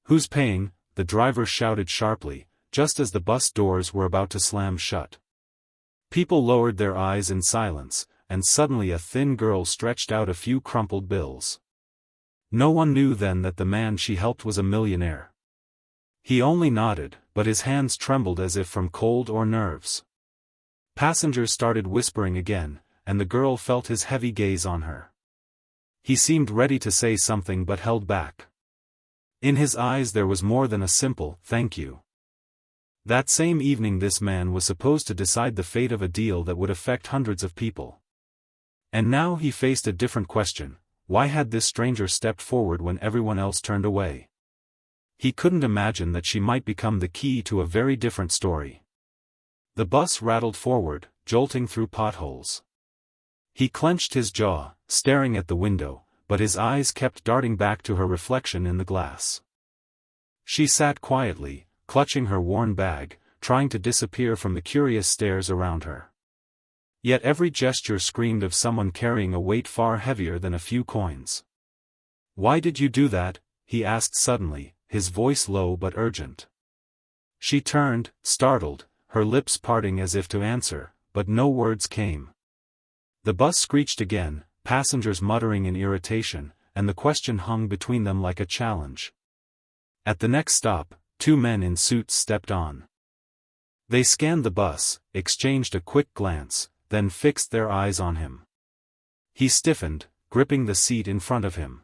"Who's paying?" the driver shouted sharply, just as the bus doors were about to slam shut. People lowered their eyes in silence, and suddenly a thin girl stretched out a few crumpled bills. No one knew then that the man she helped was a millionaire. He only nodded, but his hands trembled as if from cold or nerves. Passengers started whispering again, and the girl felt his heavy gaze on her. He seemed ready to say something but held back. In his eyes there was more than a simple, "thank you." That same evening this man was supposed to decide the fate of a deal that would affect hundreds of people. And now he faced a different question: why had this stranger stepped forward when everyone else turned away? He couldn't imagine that she might become the key to a very different story. The bus rattled forward, jolting through potholes. He clenched his jaw, staring at the window, but his eyes kept darting back to her reflection in the glass. She sat quietly, clutching her worn bag, trying to disappear from the curious stares around her. Yet every gesture screamed of someone carrying a weight far heavier than a few coins. "Why did you do that?" he asked suddenly, his voice low but urgent. She turned, startled, her lips parting as if to answer, but no words came. The bus screeched again, passengers muttering in irritation, and the question hung between them like a challenge. At the next stop, two men in suits stepped on. They scanned the bus, exchanged a quick glance, then fixed their eyes on him. He stiffened, gripping the seat in front of him.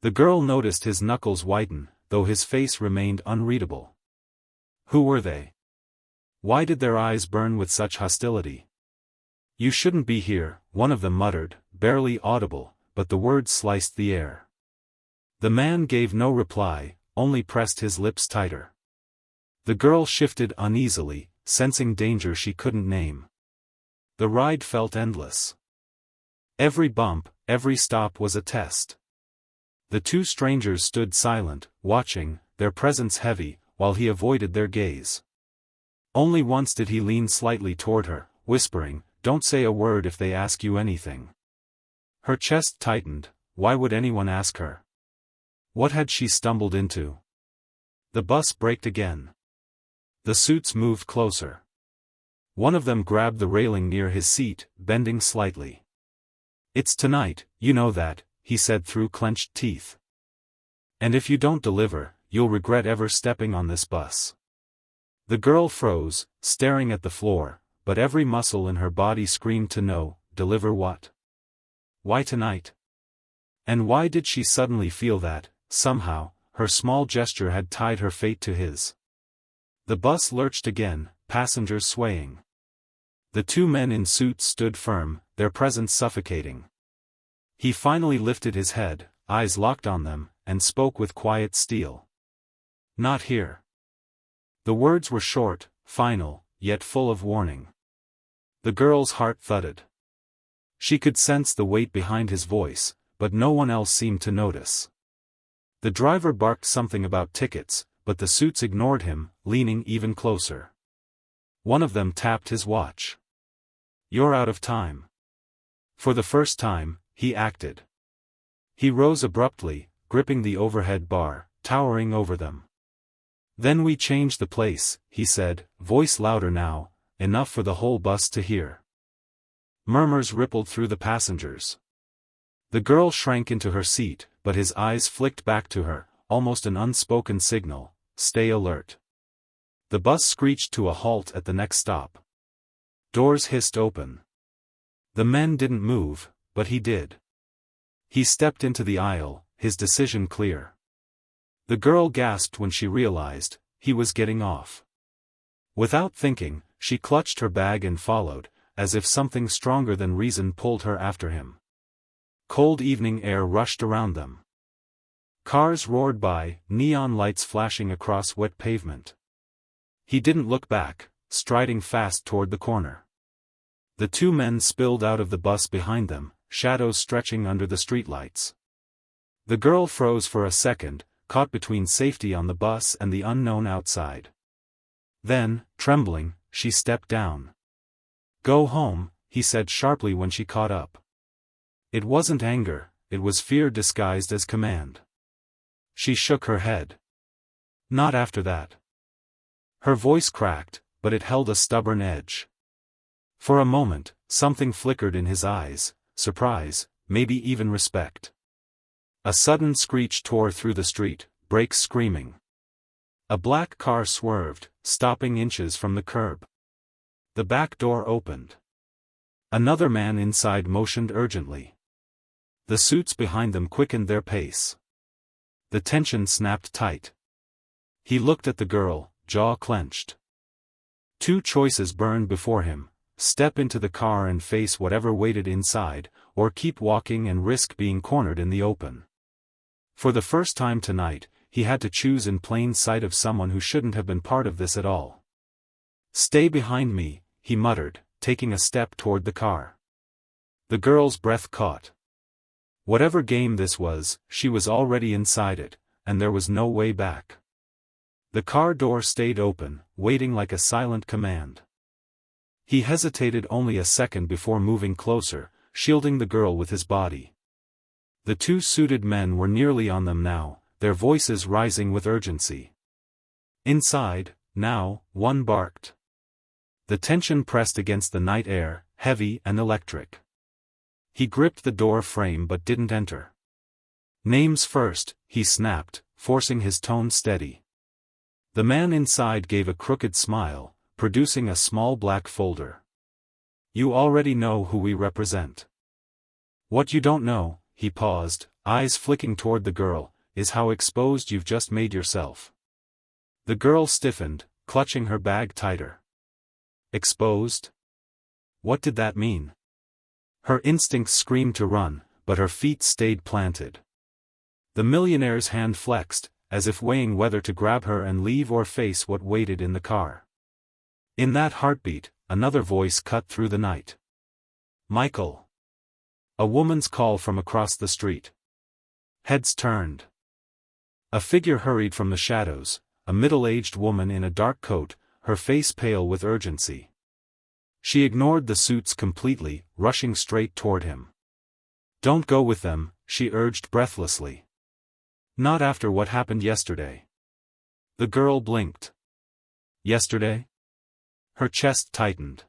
The girl noticed his knuckles whiten, though his face remained unreadable. Who were they? Why did their eyes burn with such hostility? "You shouldn't be here," one of them muttered, barely audible, but the words sliced the air. The man gave no reply, only pressed his lips tighter. The girl shifted uneasily, sensing danger she couldn't name. The ride felt endless. Every bump, every stop was a test. The two strangers stood silent, watching, their presence heavy, while he avoided their gaze. Only once did he lean slightly toward her, whispering, "Don't say a word if they ask you anything." Her chest tightened. Why would anyone ask her? What had she stumbled into? The bus braked again. The suits moved closer. One of them grabbed the railing near his seat, bending slightly. "It's tonight, you know that," he said through clenched teeth. "And if you don't deliver, you'll regret ever stepping on this bus." The girl froze, staring at the floor, but every muscle in her body screamed to know, deliver what? Why tonight? And why did she suddenly feel that, somehow, her small gesture had tied her fate to his? The bus lurched again, passengers swaying. The two men in suits stood firm, their presence suffocating. He finally lifted his head, eyes locked on them, and spoke with quiet steel. "Not here." The words were short, final, yet full of warning. The girl's heart thudded. She could sense the weight behind his voice, but no one else seemed to notice. The driver barked something about tickets, but the suits ignored him, leaning even closer. One of them tapped his watch. "You're out of time." For the first time, he acted. He rose abruptly, gripping the overhead bar, towering over them. "Then we change the place," he said, voice louder now, enough for the whole bus to hear. Murmurs rippled through the passengers. The girl shrank into her seat, but his eyes flicked back to her, almost an unspoken signal, "Stay alert." The bus screeched to a halt at the next stop. Doors hissed open. The men didn't move, but he did. He stepped into the aisle, his decision clear. The girl gasped when she realized, he was getting off. Without thinking, she clutched her bag and followed, as if something stronger than reason pulled her after him. Cold evening air rushed around them. Cars roared by, neon lights flashing across wet pavement. He didn't look back, striding fast toward the corner. The two men spilled out of the bus behind them, shadows stretching under the streetlights. The girl froze for a second, caught between safety on the bus and the unknown outside. Then, trembling, she stepped down. "Go home," he said sharply when she caught up. It wasn't anger, it was fear disguised as command. She shook her head. Not after that. Her voice cracked, but it held a stubborn edge. For a moment, something flickered in his eyes, surprise, maybe even respect. A sudden screech tore through the street, brakes screaming. A black car swerved, stopping inches from the curb. The back door opened. Another man inside motioned urgently. The suits behind them quickened their pace. The tension snapped tight. He looked at the girl, jaw clenched. Two choices burned before him: step into the car and face whatever waited inside, or keep walking and risk being cornered in the open. For the first time tonight, he had to choose in plain sight of someone who shouldn't have been part of this at all. "Stay behind me," he muttered, taking a step toward the car. The girl's breath caught. Whatever game this was, she was already inside it, and there was no way back. The car door stayed open, waiting like a silent command. He hesitated only a second before moving closer, shielding the girl with his body. The two suited men were nearly on them now, their voices rising with urgency. Inside, now, one barked. The tension pressed against the night air, heavy and electric. He gripped the door frame but didn't enter. "Names first," he snapped, forcing his tone steady. The man inside gave a crooked smile, producing a small black folder. "You already know who we represent. What you don't know," he paused, eyes flicking toward the girl, "is how exposed you've just made yourself." The girl stiffened, clutching her bag tighter. Exposed? What did that mean? Her instincts screamed to run, but her feet stayed planted. The millionaire's hand flexed, as if weighing whether to grab her and leave or face what waited in the car. In that heartbeat, another voice cut through the night. "Michael." A woman's call from across the street. Heads turned. A figure hurried from the shadows, a middle-aged woman in a dark coat, her face pale with urgency. She ignored the suits completely, rushing straight toward him. "Don't go with them," she urged breathlessly. "Not after what happened yesterday." The girl blinked. Yesterday? Her chest tightened.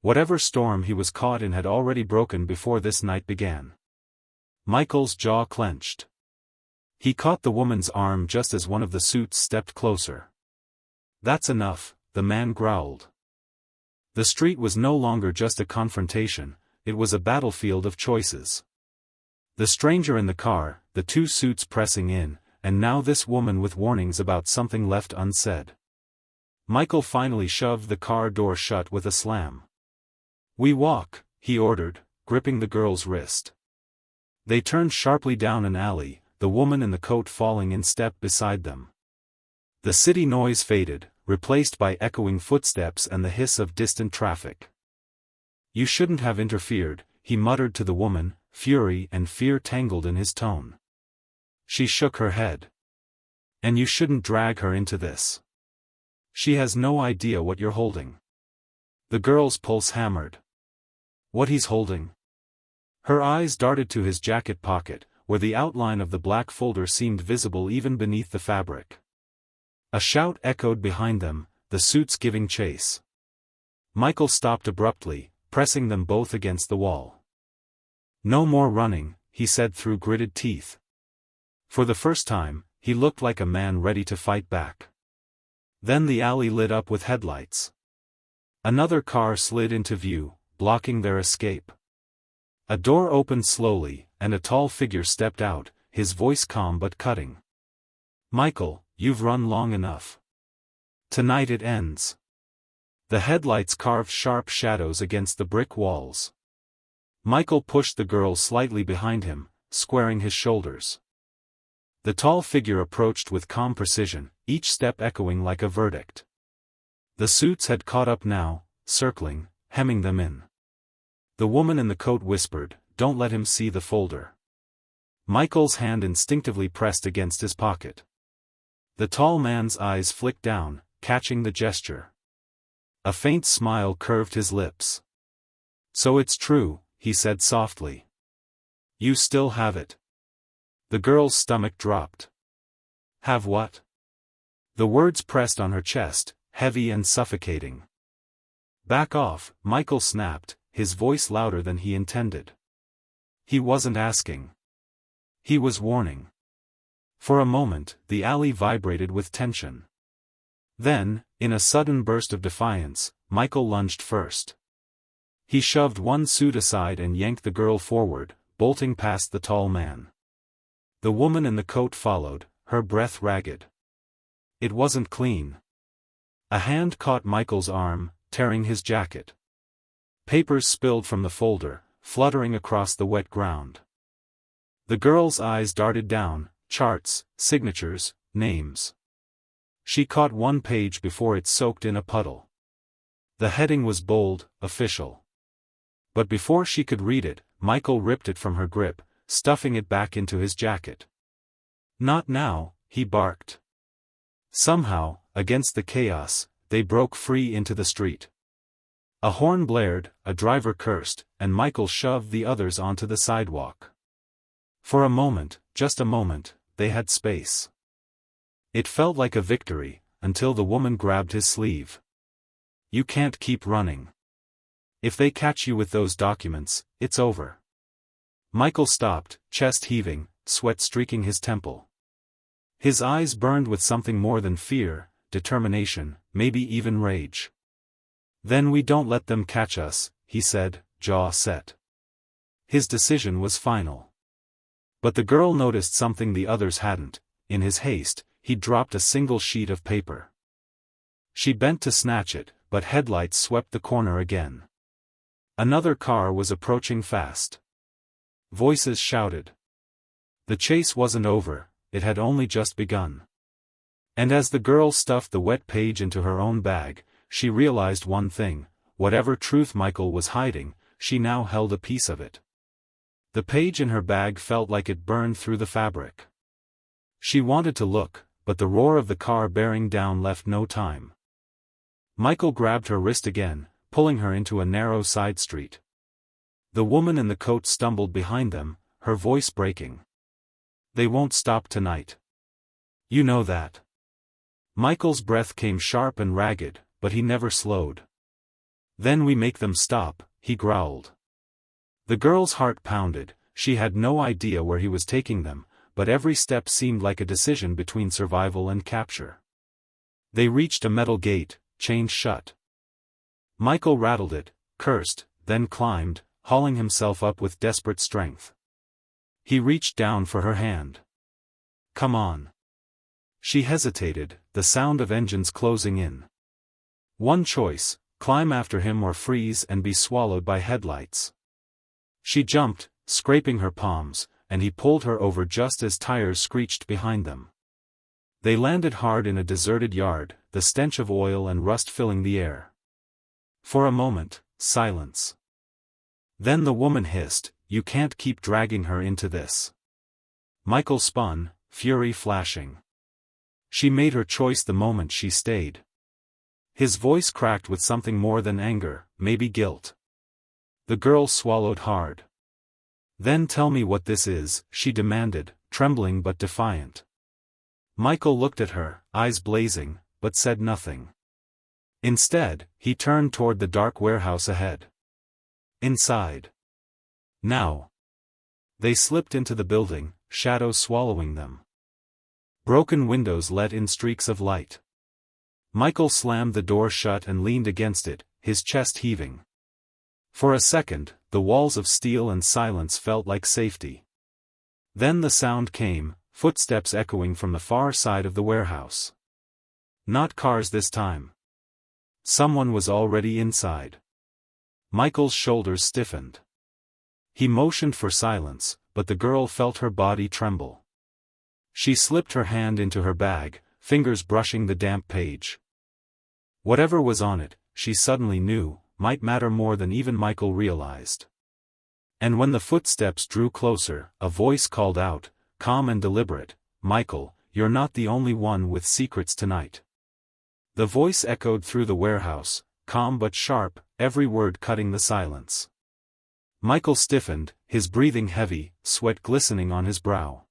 Whatever storm he was caught in had already broken before this night began. Michael's jaw clenched. He caught the woman's arm just as one of the suits stepped closer. "That's enough," the man growled. The street was no longer just a confrontation, it was a battlefield of choices. The stranger in the car, the two suits pressing in, and now this woman with warnings about something left unsaid. Michael finally shoved the car door shut with a slam. "We walk," he ordered, gripping the girl's wrist. They turned sharply down an alley, the woman in the coat falling in step beside them. The city noise faded, replaced by echoing footsteps and the hiss of distant traffic. "You shouldn't have interfered," he muttered to the woman, fury and fear tangled in his tone. She shook her head. "And you shouldn't drag her into this. She has no idea what you're holding." The girl's pulse hammered. "What he's holding?" Her eyes darted to his jacket pocket, where the outline of the black folder seemed visible even beneath the fabric. A shout echoed behind them, the suits giving chase. Michael stopped abruptly, pressing them both against the wall. "No more running," he said through gritted teeth. For the first time, he looked like a man ready to fight back. Then the alley lit up with headlights. Another car slid into view, blocking their escape. A door opened slowly, and a tall figure stepped out, his voice calm but cutting. "Michael, you've run long enough. Tonight it ends." The headlights carved sharp shadows against the brick walls. Michael pushed the girl slightly behind him, squaring his shoulders. The tall figure approached with calm precision, each step echoing like a verdict. The suits had caught up now, circling, hemming them in. The woman in the coat whispered, "Don't let him see the folder." Michael's hand instinctively pressed against his pocket. The tall man's eyes flicked down, catching the gesture. A faint smile curved his lips. "So it's true," he said softly. "You still have it." The girl's stomach dropped. "Have what?" The words pressed on her chest, heavy and suffocating. "Back off," Michael snapped, his voice louder than he intended. He wasn't asking. He was warning. For a moment, the alley vibrated with tension. Then, in a sudden burst of defiance, Michael lunged first. He shoved one suit aside and yanked the girl forward, bolting past the tall man. The woman in the coat followed, her breath ragged. It wasn't clean. A hand caught Michael's arm, tearing his jacket. Papers spilled from the folder, fluttering across the wet ground. The girl's eyes darted down, charts, signatures, names. She caught one page before it soaked in a puddle. The heading was bold, official. But before she could read it, Michael ripped it from her grip, stuffing it back into his jacket. "Not now," he barked. Somehow, against the chaos, they broke free into the street. A horn blared, a driver cursed, and Michael shoved the others onto the sidewalk. For a moment, just a moment, they had space. It felt like a victory, until the woman grabbed his sleeve. "You can't keep running. If they catch you with those documents, it's over." Michael stopped, chest heaving, sweat streaking his temple. His eyes burned with something more than fear, determination, maybe even rage. "Then we don't let them catch us," he said, jaw set. His decision was final. But the girl noticed something the others hadn't. In his haste, he dropped a single sheet of paper. She bent to snatch it, but headlights swept the corner again. Another car was approaching fast. Voices shouted. The chase wasn't over, it had only just begun. And as the girl stuffed the wet page into her own bag, she realized one thing: whatever truth Michael was hiding, she now held a piece of it. The page in her bag felt like it burned through the fabric. She wanted to look, but the roar of the car bearing down left no time. Michael grabbed her wrist again, pulling her into a narrow side street. The woman in the coat stumbled behind them, her voice breaking. "They won't stop tonight. You know that." Michael's breath came sharp and ragged, but he never slowed. "Then we make them stop," he growled. The girl's heart pounded. She had no idea where he was taking them, but every step seemed like a decision between survival and capture. They reached a metal gate, chained shut. Michael rattled it, cursed, then climbed, hauling himself up with desperate strength. He reached down for her hand. "Come on." She hesitated, the sound of engines closing in. One choice: climb after him or freeze and be swallowed by headlights. She jumped, scraping her palms, and he pulled her over just as tires screeched behind them. They landed hard in a deserted yard, the stench of oil and rust filling the air. For a moment, silence. Then the woman hissed, "You can't keep dragging her into this." Michael spun, fury flashing. She made her choice the moment she stayed. His voice cracked with something more than anger, maybe guilt. The girl swallowed hard. "Then tell me what this is," she demanded, trembling but defiant. Michael looked at her, eyes blazing, but said nothing. Instead, he turned toward the dark warehouse ahead. Inside. Now. They slipped into the building, shadows swallowing them. Broken windows let in streaks of light. Michael slammed the door shut and leaned against it, his chest heaving. For a second, the walls of steel and silence felt like safety. Then the sound came, footsteps echoing from the far side of the warehouse. Not cars this time. Someone was already inside. Michael's shoulders stiffened. He motioned for silence, but the girl felt her body tremble. She slipped her hand into her bag, fingers brushing the damp page. Whatever was on it, she suddenly knew, might matter more than even Michael realized. And when the footsteps drew closer, a voice called out, calm and deliberate, "Michael, you're not the only one with secrets tonight." The voice echoed through the warehouse, calm but sharp, every word cutting the silence. Michael stiffened, his breathing heavy, sweat glistening on his brow.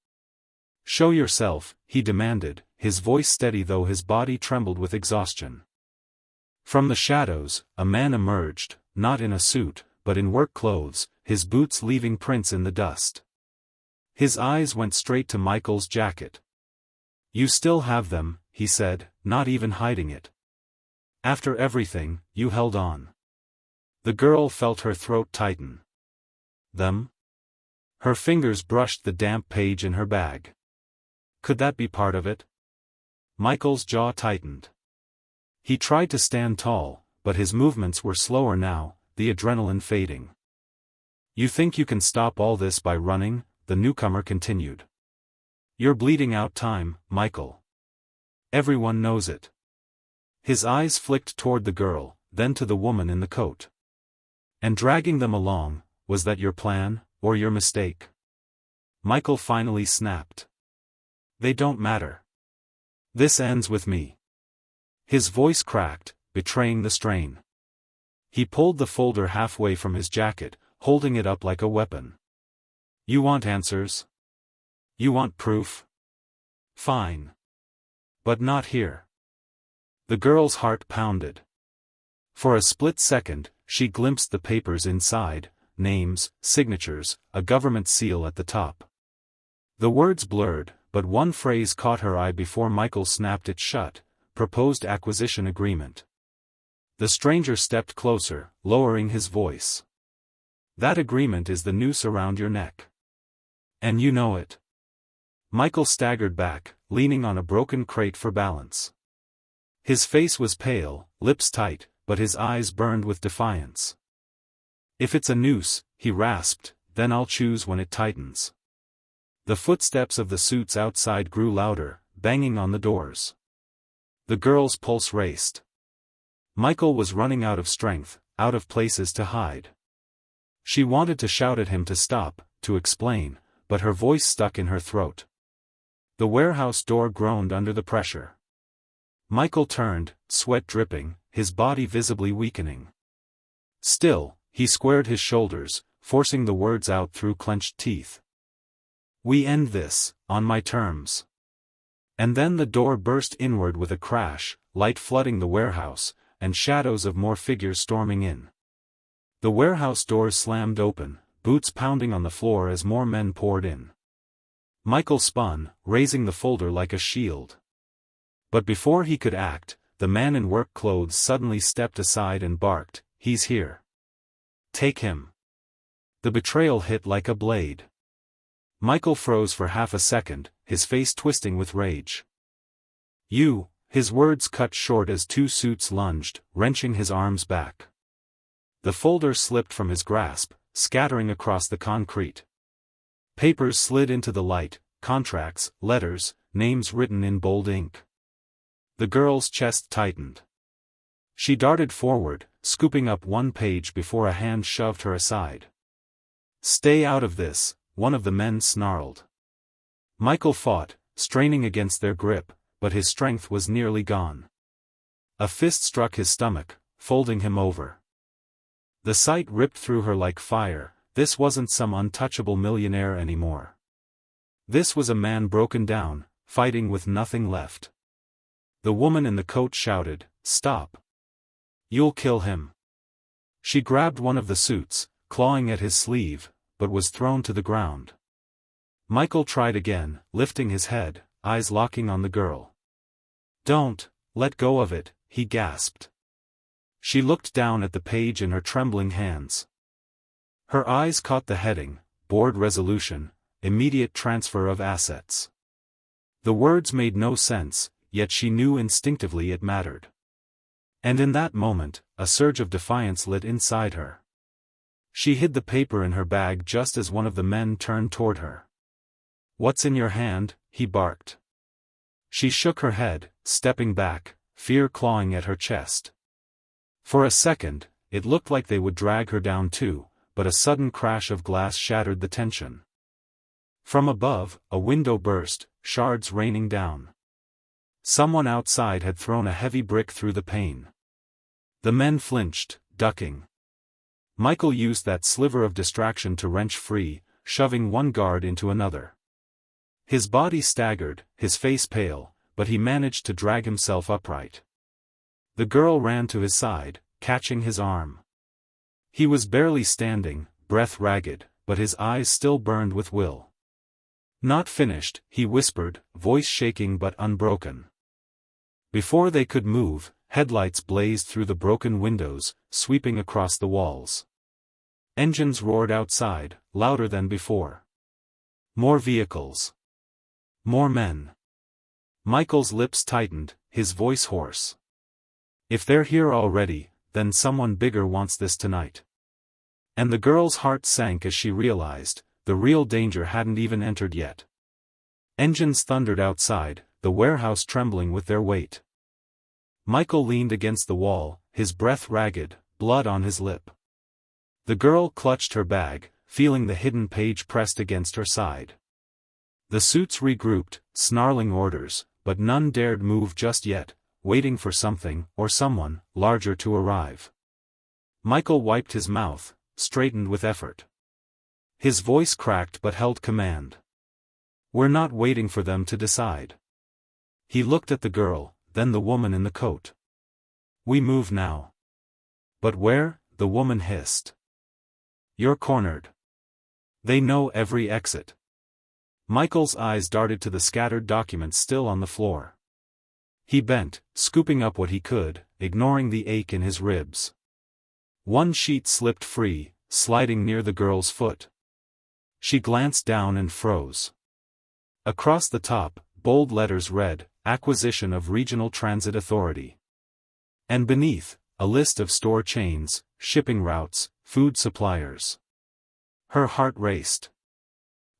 "Show yourself," he demanded, his voice steady though his body trembled with exhaustion. From the shadows, a man emerged, not in a suit, but in work clothes, his boots leaving prints in the dust. His eyes went straight to Michael's jacket. "You still have them," he said, not even hiding it. "After everything, you held on." The girl felt her throat tighten. "Them?" Her fingers brushed the damp page in her bag. Could that be part of it? Michael's jaw tightened. He tried to stand tall, but his movements were slower now, the adrenaline fading. "You think you can stop all this by running?" the newcomer continued. "You're bleeding out time, Michael. Everyone knows it." His eyes flicked toward the girl, then to the woman in the coat. "And dragging them along, was that your plan, or your mistake?" Michael finally snapped. "They don't matter. This ends with me." His voice cracked, betraying the strain. He pulled the folder halfway from his jacket, holding it up like a weapon. "You want answers? You want proof? Fine. But not here." The girl's heart pounded. For a split second, she glimpsed the papers inside, names, signatures, a government seal at the top. The words blurred, but one phrase caught her eye before Michael snapped it shut: proposed acquisition agreement. The stranger stepped closer, lowering his voice. "That agreement is the noose around your neck. And you know it." Michael staggered back, leaning on a broken crate for balance. His face was pale, lips tight, but his eyes burned with defiance. "If it's a noose," he rasped, "then I'll choose when it tightens." The footsteps of the suits outside grew louder, banging on the doors. The girl's pulse raced. Michael was running out of strength, out of places to hide. She wanted to shout at him to stop, to explain, but her voice stuck in her throat. The warehouse door groaned under the pressure. Michael turned, sweat dripping, his body visibly weakening. Still, he squared his shoulders, forcing the words out through clenched teeth. "We end this, on my terms." And then the door burst inward with a crash, light flooding the warehouse, and shadows of more figures storming in. The warehouse doors slammed open, boots pounding on the floor as more men poured in. Michael spun, raising the folder like a shield. But before he could act, the man in work clothes suddenly stepped aside and barked, "He's here. Take him." The betrayal hit like a blade. Michael froze for half a second, his face twisting with rage. "You," his words cut short as two suits lunged, wrenching his arms back. The folder slipped from his grasp, scattering across the concrete. Papers slid into the light, contracts, letters, names written in bold ink. The girl's chest tightened. She darted forward, scooping up one page before a hand shoved her aside. "Stay out of this," one of the men snarled. Michael fought, straining against their grip, but his strength was nearly gone. A fist struck his stomach, folding him over. The sight ripped through her like fire. This wasn't some untouchable millionaire anymore. This was a man broken down, fighting with nothing left. The woman in the coat shouted, "Stop. You'll kill him." She grabbed one of the suits, clawing at his sleeve, but was thrown to the ground. Michael tried again, lifting his head, eyes locking on the girl. "Don't, let go of it," he gasped. She looked down at the page in her trembling hands. Her eyes caught the heading, "Board Resolution, Immediate Transfer of Assets." The words made no sense, yet she knew instinctively it mattered. And in that moment, a surge of defiance lit inside her. She hid the paper in her bag just as one of the men turned toward her. "What's in your hand?" he barked. She shook her head, stepping back, fear clawing at her chest. For a second, it looked like they would drag her down too, but a sudden crash of glass shattered the tension. From above, a window burst, shards raining down. Someone outside had thrown a heavy brick through the pane. The men flinched, ducking. Michael used that sliver of distraction to wrench free, shoving one guard into another. His body staggered, his face pale, but he managed to drag himself upright. The girl ran to his side, catching his arm. He was barely standing, breath ragged, but his eyes still burned with will. "Not finished," he whispered, voice shaking but unbroken. Before they could move, headlights blazed through the broken windows, sweeping across the walls. Engines roared outside, louder than before. More vehicles. More men. Michael's lips tightened, his voice hoarse. "If they're here already, then someone bigger wants this tonight." And the girl's heart sank as she realized, the real danger hadn't even entered yet. Engines thundered outside, the warehouse trembling with their weight. Michael leaned against the wall, his breath ragged, blood on his lip. The girl clutched her bag, feeling the hidden page pressed against her side. The suits regrouped, snarling orders, but none dared move just yet, waiting for something, or someone, larger to arrive. Michael wiped his mouth, straightened with effort. His voice cracked but held command. "We're not waiting for them to decide." He looked at the girl, then the woman in the coat. "We move now." "But where?" the woman hissed. "You're cornered. They know every exit." Michael's eyes darted to the scattered documents still on the floor. He bent, scooping up what he could, ignoring the ache in his ribs. One sheet slipped free, sliding near the girl's foot. She glanced down and froze. Across the top, bold letters read, "Acquisition of Regional Transit Authority." And beneath, a list of store chains, shipping routes, food suppliers. Her heart raced.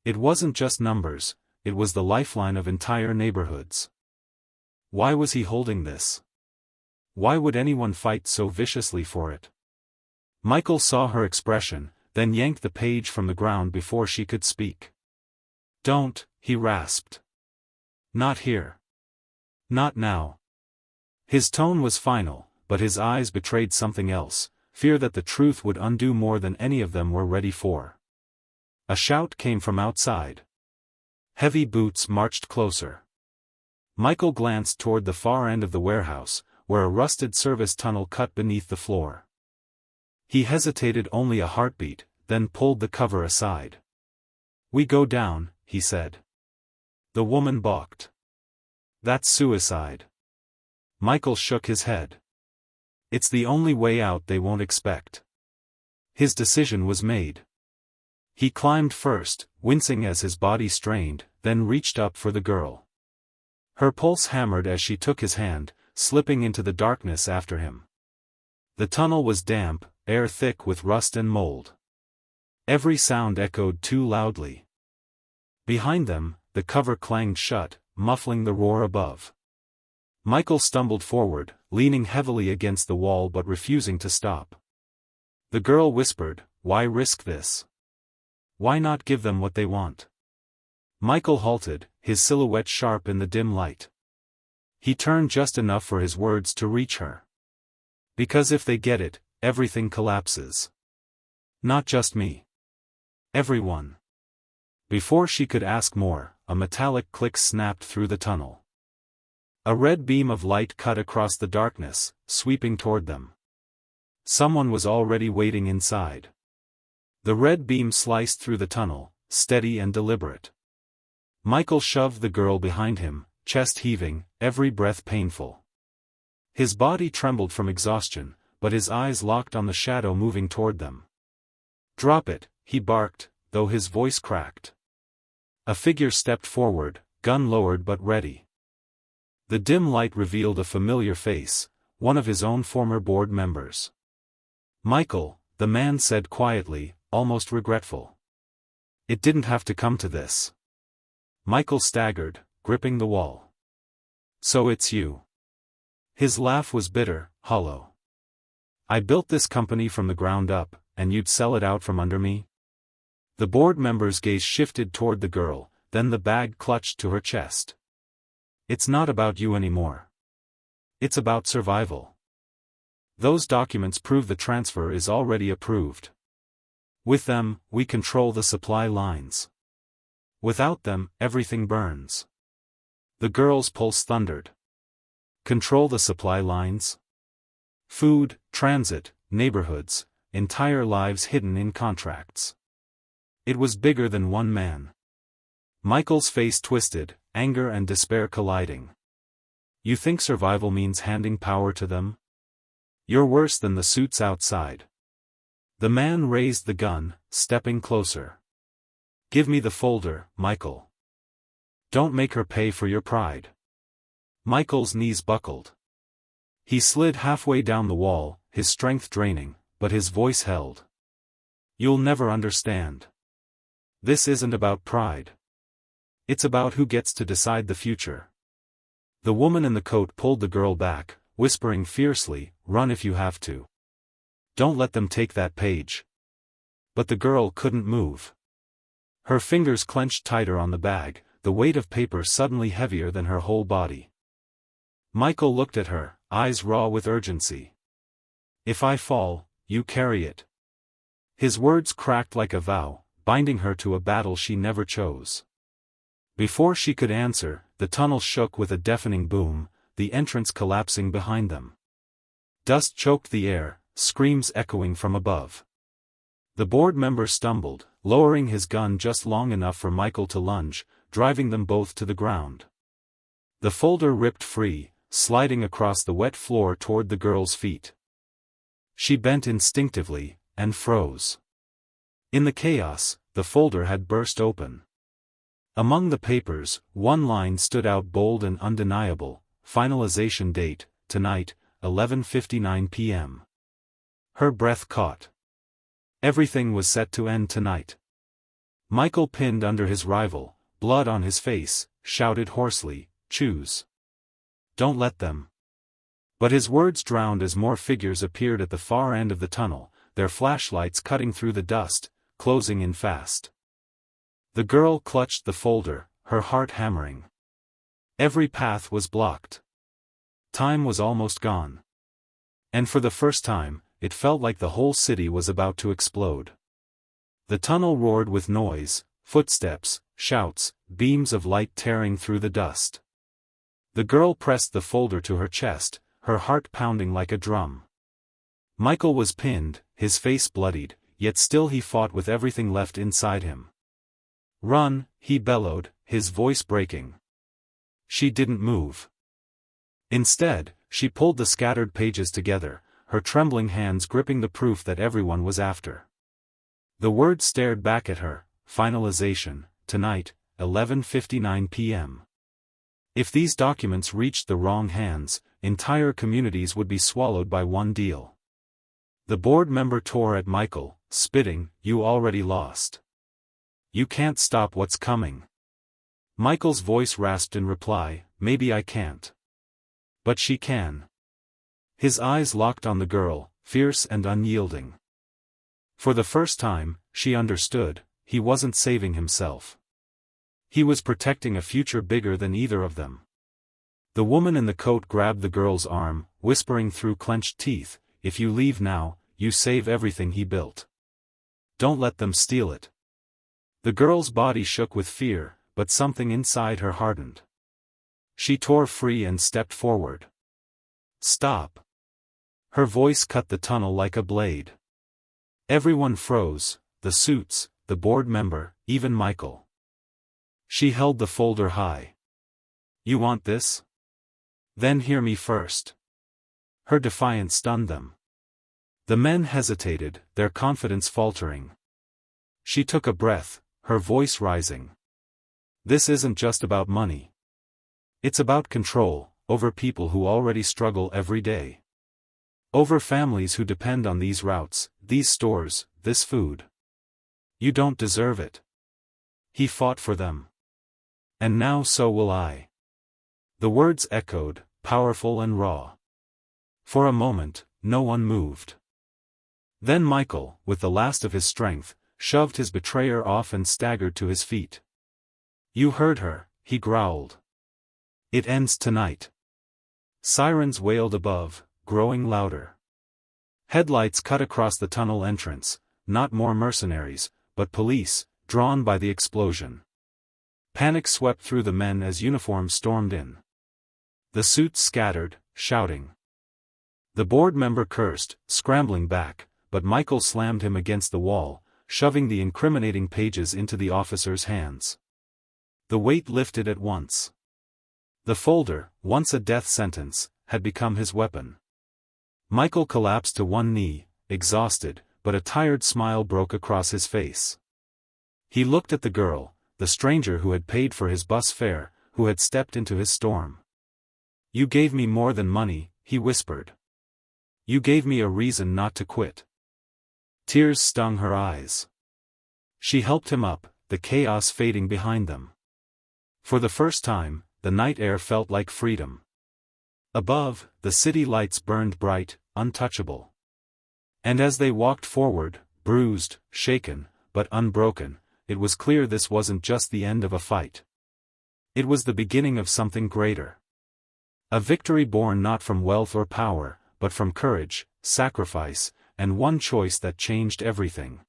It wasn't just numbers, it was the lifeline of entire neighborhoods. Why was he holding this? Why would anyone fight so viciously for it? Michael saw her expression, then yanked the page from the ground before she could speak. "Don't," he rasped. "Not here. Not now." His tone was final, but his eyes betrayed something else, fear that the truth would undo more than any of them were ready for. A shout came from outside. Heavy boots marched closer. Michael glanced toward the far end of the warehouse, where a rusted service tunnel cut beneath the floor. He hesitated only a heartbeat, then pulled the cover aside. "We go down," he said. The woman balked. "That's suicide." Michael shook his head. "It's the only way out they won't expect." His decision was made. He climbed first, wincing as his body strained, then reached up for the girl. Her pulse hammered as she took his hand, slipping into the darkness after him. The tunnel was damp, air thick with rust and mold. Every sound echoed too loudly. Behind them, the cover clanged shut, muffling the roar above. Michael stumbled forward, leaning heavily against the wall but refusing to stop. The girl whispered, "Why risk this? Why not give them what they want?" Michael halted, his silhouette sharp in the dim light. He turned just enough for his words to reach her. "Because if they get it, everything collapses. Not just me. Everyone." Before she could ask more, a metallic click snapped through the tunnel. A red beam of light cut across the darkness, sweeping toward them. Someone was already waiting inside. The red beam sliced through the tunnel, steady and deliberate. Michael shoved the girl behind him, chest heaving, every breath painful. His body trembled from exhaustion, but his eyes locked on the shadow moving toward them. "Drop it," he barked, though his voice cracked. A figure stepped forward, gun lowered but ready. The dim light revealed a familiar face, one of his own former board members. "Michael," the man said quietly, almost regretful. "It didn't have to come to this." Michael staggered, gripping the wall. "So it's you." His laugh was bitter, hollow. "I built this company from the ground up, and you'd sell it out from under me?" The board member's gaze shifted toward the girl, then the bag clutched to her chest. "It's not about you anymore. It's about survival. Those documents prove the transfer is already approved. With them, we control the supply lines. Without them, everything burns." The girl's pulse thundered. Control the supply lines? Food, transit, neighborhoods, entire lives hidden in contracts. It was bigger than one man. Michael's face twisted, anger and despair colliding. You think survival means handing power to them? You're worse than the suits outside. The man raised the gun, stepping closer. Give me the folder, Michael. Don't make her pay for your pride. Michael's knees buckled. He slid halfway down the wall, his strength draining, but his voice held. You'll never understand. This isn't about pride. It's about who gets to decide the future. The woman in the coat pulled the girl back, whispering fiercely, run if you have to. Don't let them take that page. But the girl couldn't move. Her fingers clenched tighter on the bag, the weight of paper suddenly heavier than her whole body. Michael looked at her, eyes raw with urgency. If I fall, you carry it. His words cracked like a vow, binding her to a battle she never chose. Before she could answer, the tunnel shook with a deafening boom, the entrance collapsing behind them. Dust choked the air, screams echoing from above. The board member stumbled, lowering his gun just long enough for Michael to lunge, driving them both to the ground. The folder ripped free, sliding across the wet floor toward the girl's feet. She bent instinctively, and froze. In the chaos, the folder had burst open. Among the papers, one line stood out bold and undeniable, finalization date, tonight, 11:59 p.m. Her breath caught. Everything was set to end tonight. Michael pinned under his rival, blood on his face, shouted hoarsely, choose. Don't let them. But his words drowned as more figures appeared at the far end of the tunnel, their flashlights cutting through the dust, closing in fast. The girl clutched the folder, her heart hammering. Every path was blocked. Time was almost gone. And for the first time, it felt like the whole city was about to explode. The tunnel roared with noise, footsteps, shouts, beams of light tearing through the dust. The girl pressed the folder to her chest, her heart pounding like a drum. Michael was pinned, his face bloodied, yet still he fought with everything left inside him. Run, he bellowed, his voice breaking. She didn't move. Instead, she pulled the scattered pages together, her trembling hands gripping the proof that everyone was after. The words stared back at her, finalization, tonight, 11:59 p.m. If these documents reached the wrong hands, entire communities would be swallowed by one deal. The board member tore at Michael, spitting, you already lost. You can't stop what's coming. Michael's voice rasped in reply, maybe I can't. But she can. His eyes locked on the girl, fierce and unyielding. For the first time, she understood, he wasn't saving himself. He was protecting a future bigger than either of them. The woman in the coat grabbed the girl's arm, whispering through clenched teeth, if you leave now, you save everything he built. Don't let them steal it. The girl's body shook with fear, but something inside her hardened. She tore free and stepped forward. Stop. Her voice cut the tunnel like a blade. Everyone froze, the suits, the board member, even Michael. She held the folder high. You want this? Then hear me first. Her defiance stunned them. The men hesitated, their confidence faltering. She took a breath, her voice rising. This isn't just about money. It's about control, over people who already struggle every day. Over families who depend on these routes, these stores, this food. You don't deserve it. He fought for them. And now so will I. The words echoed, powerful and raw. For a moment, no one moved. Then Michael, with the last of his strength, shoved his betrayer off and staggered to his feet. You heard her, he growled. It ends tonight. Sirens wailed above, growing louder. Headlights cut across the tunnel entrance, not more mercenaries, but police, drawn by the explosion. Panic swept through the men as uniforms stormed in. The suits scattered, shouting. The board member cursed, scrambling back, but Michael slammed him against the wall, shoving the incriminating pages into the officer's hands. The weight lifted at once. The folder, once a death sentence, had become his weapon. Michael collapsed to one knee, exhausted, but a tired smile broke across his face. He looked at the girl, the stranger who had paid for his bus fare, who had stepped into his storm. "You gave me more than money," he whispered. "You gave me a reason not to quit." Tears stung her eyes. She helped him up, the chaos fading behind them. For the first time, the night air felt like freedom. Above, the city lights burned bright, untouchable. And as they walked forward, bruised, shaken, but unbroken, it was clear this wasn't just the end of a fight. It was the beginning of something greater. A victory born not from wealth or power, but from courage, sacrifice, and one choice that changed everything.